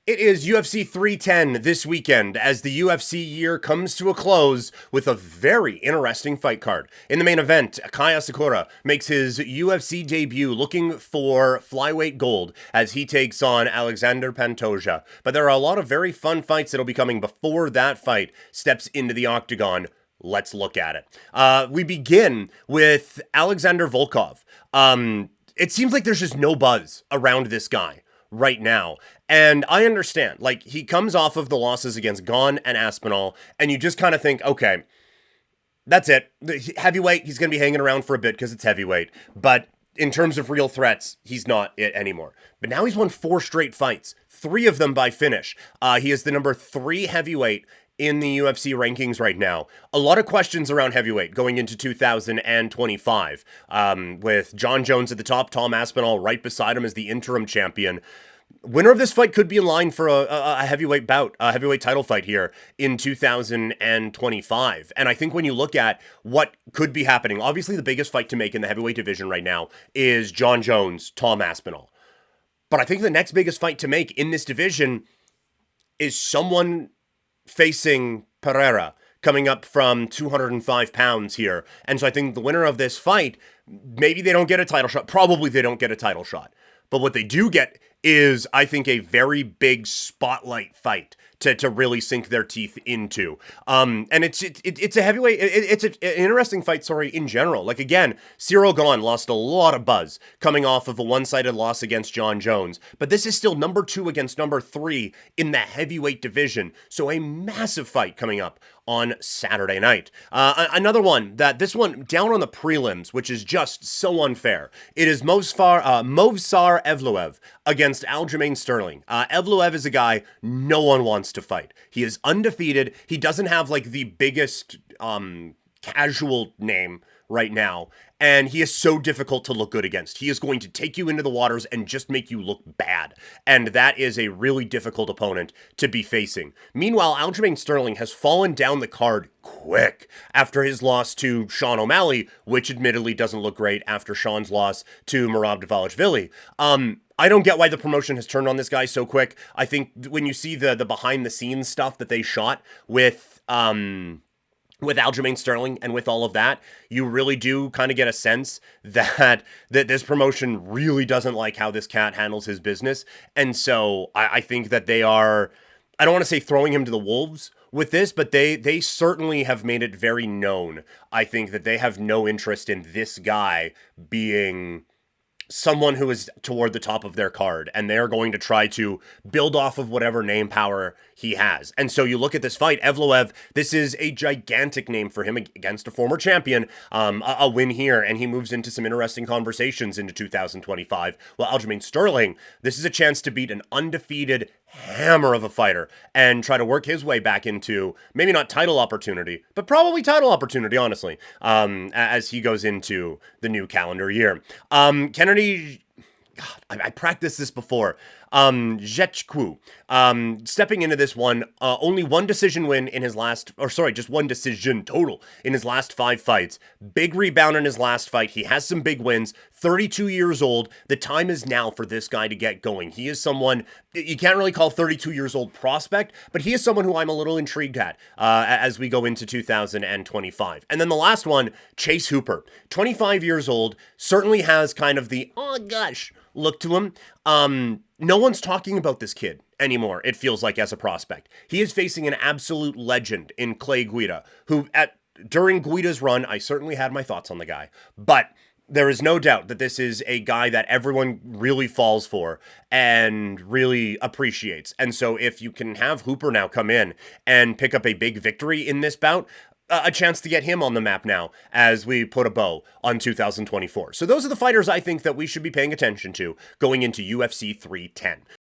It is UFC 310 this weekend as the UFC year comes to a close with a very interesting fight card. In the main event, Kaya Sakura makes his UFC debut looking for flyweight gold as he takes on Alexander Pantoja. But there are a lot of very fun fights that'll be coming before that fight steps into the octagon. Let's look at it. We begin with Alexander Volkov. It seems like there's just no buzz around this guy right now. And I understand, like, he comes off of the losses against Gon and Aspinall, and you just kind of think, okay, that's it. The heavyweight, he's going to be hanging around for a bit because it's heavyweight. But in terms of real threats, he's not it anymore. But now he's won 4 straight fights, 3 of them by finish. He is the number 3 heavyweight in the UFC rankings right now. A lot of questions around heavyweight going into 2025, with John Jones at the top, Tom Aspinall right beside him as the interim champion. Winner of this fight could be in line for a heavyweight bout, a heavyweight title fight here in 2025. And I think when you look at what could be happening, obviously the biggest fight to make in the heavyweight division right now is John Jones, Tom Aspinall. But I think the next biggest fight to make in this division is someone facing Pereira, coming up from 205 pounds here. And so I think the winner of this fight, maybe they don't get a title shot. Probably they don't get a title shot. But what they do get is, I think, a very big spotlight fight to really sink their teeth into. And it's a heavyweight, it's an interesting fight story in general. Like, again, Cyril Gane lost a lot of buzz coming off of a one-sided loss against John Jones. But this is still number 2 against number 3 in the heavyweight division. So a massive fight coming up on Saturday night. Another one, this one down on the prelims, which is just so unfair. It is Movsar Evloev against Aljamain Sterling. Evloev is a guy no one wants to fight. He is undefeated. He doesn't have like the biggest casual name right now, and he is so difficult to look good against. He is going to take you into the waters and just make you look bad, and that is a really difficult opponent to be facing. Meanwhile, Aljamain Sterling has fallen down the card quick after his loss to Sean O'Malley, which admittedly doesn't look great after Sean's loss to Merab Dvalishvili. I don't get why the promotion has turned on this guy so quick. I think when you see the behind-the-scenes stuff that they shot with Aljamain Sterling and with all of that, you really do kind of get a sense that this promotion really doesn't like how this cat handles his business. And so I think that they are, I don't want to say throwing him to the wolves with this, but they certainly have made it very known, I think, that they have no interest in this guy being someone who is toward the top of their card, and they're going to try to build off of whatever name power he has. And so you look at this fight, Evloev, this is a gigantic name for him against a former champion, a win here, and he moves into some interesting conversations into 2025. Well, Aljamain Sterling, this is a chance to beat an undefeated hammer of a fighter and try to work his way back into maybe not title opportunity, but probably title opportunity, honestly, as he goes into the new calendar year. Kennedy, God, I practiced this before. Nzechukwu, stepping into this one, only one decision win in his last, just one decision total in his last 5 fights. Big rebound in his last fight. He has some big wins. 32 years old. The time is now for this guy to get going. He is someone, you can't really call 32 years old prospect, but he is someone who I'm a little intrigued at as we go into 2025. And then the last one, Chase Hooper, 25 years old, certainly has kind of the, oh gosh, look to him. No one's talking about this kid anymore, it feels like, as a prospect. He is facing an absolute legend in Clay Guida, who during Guida's run, I certainly had my thoughts on the guy, but there is no doubt that this is a guy that everyone really falls for and really appreciates. And so if you can have Hooper now come in and pick up a big victory in this bout, a chance to get him on the map now as we put a bow on 2024. So those are the fighters I think that we should be paying attention to going into UFC 310.